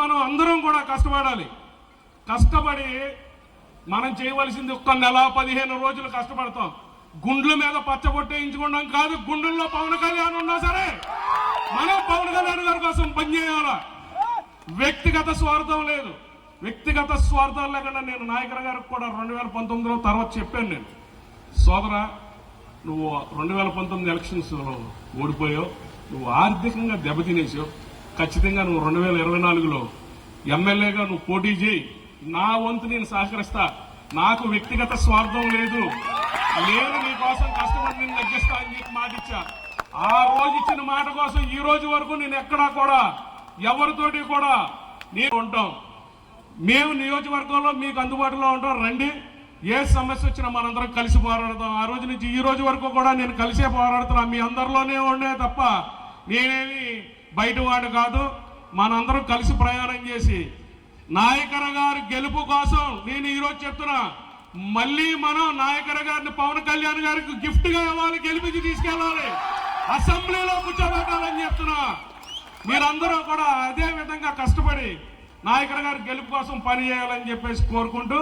మనం అందరం కూడా కష్టపడాలి. కష్టపడి మనం చేయవలసింది ఒక్క నెల 15 రోజులు కష్టపడతాం. గుండ్ల మీద పచ్చబొట్టేయించుకోవడం కాదు. గుండెల్లో పవన్ కళ్యాణ్ ఉన్నా సరే మనం పవన్ కళ్యాణ్ గారి కోసం పనిచేయాలా. వ్యక్తిగత స్వార్థం లేదు. వ్యక్తిగత స్వార్థాలు లేకుండా నేను నాయకుల గారికి కూడా 2019లో తర్వాత చెప్పాను. నేను సోదరా, నువ్వు 2019 ఎలక్షన్స్ ఓడిపోయావు, నువ్వు ఆర్థికంగా దెబ్బతినేసావు. ఖచ్చితంగా నువ్వు 2024లో ఎమ్మెల్యేగా నువ్వు పోటీ చేయి, నా వంతు నేను సహకరిస్తా. నాకు వ్యక్తిగత స్వార్థం లేదు, నేను నీ కోసం కష్టపడి నేను తగ్గిస్తా అని చెప్పి మాట ఇచ్చా. ఆ రోజు ఇచ్చిన మాట కోసం ఈ రోజు వరకు నేను ఎక్కడా కూడా ఎవరితోటి కూడా నేను ఉంటాం. మేము నియోజకవర్గంలో మీకు అందుబాటులో ఉంటాం. రండి, ఏ సమస్య వచ్చినా మనందరం కలిసి పోరాడతాం. ఆ రోజు నుంచి ఈ రోజు వరకు కూడా నేను కలిసే పోరాడుతున్నా. మీ అందరిలోనే ఉండే తప్ప నేనేమి బయటవాడు కాదు. మనందరం కలిసి ప్రయాణం చేసి నాయకర గారి గెలుపు కోసం నేను ఈరోజు చెప్తున్నా, మళ్ళీ మనం నాయకర గారిని పవన్ కళ్యాణ్ గారికి గిఫ్ట్ గా ఇవ్వాలి, గెలిపించి తీసుకెళ్లాలి, అసెంబ్లీలో కూర్చోబెట్టాలని చెప్తున్నా. మీరందరూ కూడా అదే విధంగా కష్టపడి నాయకర గారి గెలుపు కోసం పని చేయాలని చెప్పేసి కోరుకుంటూ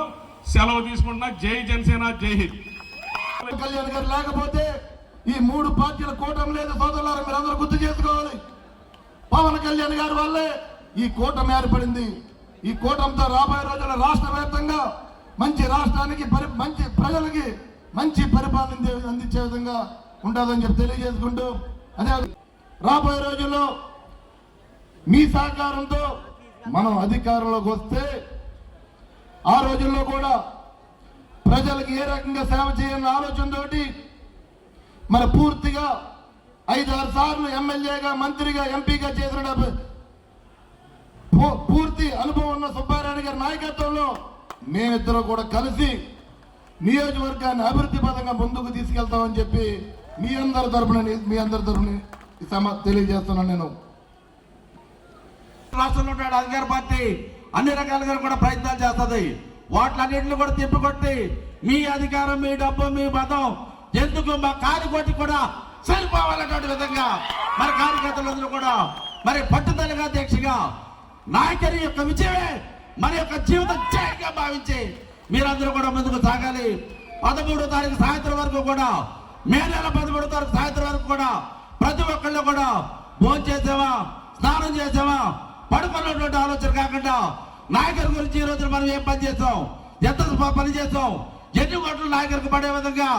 సెలవు తీసుకుంటున్నా. జై జనసేన, జై హింద్. పవన్ కళ్యాణ్ గారు లేకపోతే ఈ 3 పార్టీల కూటమి లేదు సోదరులారా, మీరందరూ గుర్తు చేసుకోవాలి. పవన్ కళ్యాణ్ గారి వల్లే ఈ కూటమి ఏర్పడింది. ఈ కూటమితో రాబోయే రోజుల్లో రాష్ట్ర వ్యాప్తంగా మంచి రాష్ట్రానికి మంచి ప్రజలకి మంచి పరిపాలన అందించే విధంగా ఉంటుందని చెప్పి తెలియజేసుకుంటూ, అదే రాబోయే రోజుల్లో మీ సహకారంతో మనం అధికారంలోకి వస్తే ఆ రోజుల్లో కూడా ప్రజలకు ఏ రకంగా సేవ చేయాలన్న ఆలోచనతోటి మన పూర్తిగా 5-6 సార్లు ఎమ్మెల్యేగా, మంత్రిగా, ఎంపీగా చేసిన పూర్తి అనుభవం ఉన్న సుబ్బారెడ్డి గారి నాయకత్వంలో మేమిద్దరం కూడా కలిసి నియోజకవర్గాన్ని అభివృద్ధి పదంగా ముందుకు తీసుకెళ్తామని చెప్పి మీ అందరి తరఫున తెలియజేస్తున్నాను. నేను రాష్ట్రంలో అధికార పార్టీ అన్ని రకాలుగా కూడా ప్రయత్నాలు చేస్తుంది. వాటిలన్నింటినీ కూడా తిప్పికొట్టి మీ అధికారం, మీ డబ్బు, మీ మతం ఎందుకు మా కార్యకోటి కూడా సరిపోవాలన్నటువంటి విధంగా మరి కార్యకర్తలందరూ కూడా మరి పట్టుదలగా, దీక్షగా నాయకుడి యొక్క విజయమే మన యొక్క జీవిత జయంగా భావించి మీరందరూ కూడా ముందుకు సాగాలి. 13వ తారీఖు సాయంత్రం వరకు కూడా, మే నెల 13వ తారీఖు సాయంత్రం వరకు కూడా ప్రతి ఒక్కళ్ళు కూడా భోజనం చేసావా, స్నానం చేసావా, పడుకున్నటువంటి ఆలోచన కాకుండా నాయకుడి గురించి ఈ రోజు మనం ఏం పని చేస్తాం, ఎంత పని చేస్తాం, ఎన్ని ఓట్లు నాయకుడికి పడే విధంగా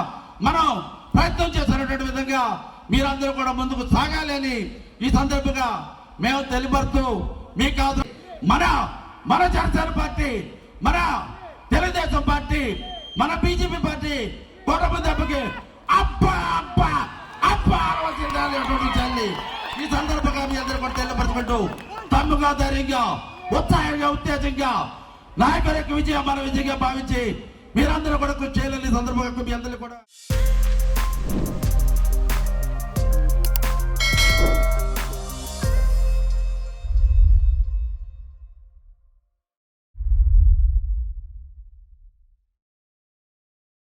మనం ప్రయత్నం చేస్తున్నటువంటి విధంగా మీరందరూ కూడా ముందుకు సాగాలి అని ఈ సందర్భంగా మేము తెలియపరుస్తూ, మీ కాదు మన జనసేన పార్టీ, మన తెలుగుదేశం పార్టీ, మన బీజేపీ పార్టీ కూటమి దెబ్బకి ఆలోచించాలి. ఈ సందర్భంగా మీ అందరూ కూడా తెలియపరచుకుంటూ తమ్ముగా, ధైర్యంగా, ఉత్సాహంగా, ఉత్తేజంగా నాయకుడి యొక్క విజయం మన విజయంగా భావించి మీరందరూ కూడా కృషి చేయాలని సందర్భంగా మీ అందరూ కూడా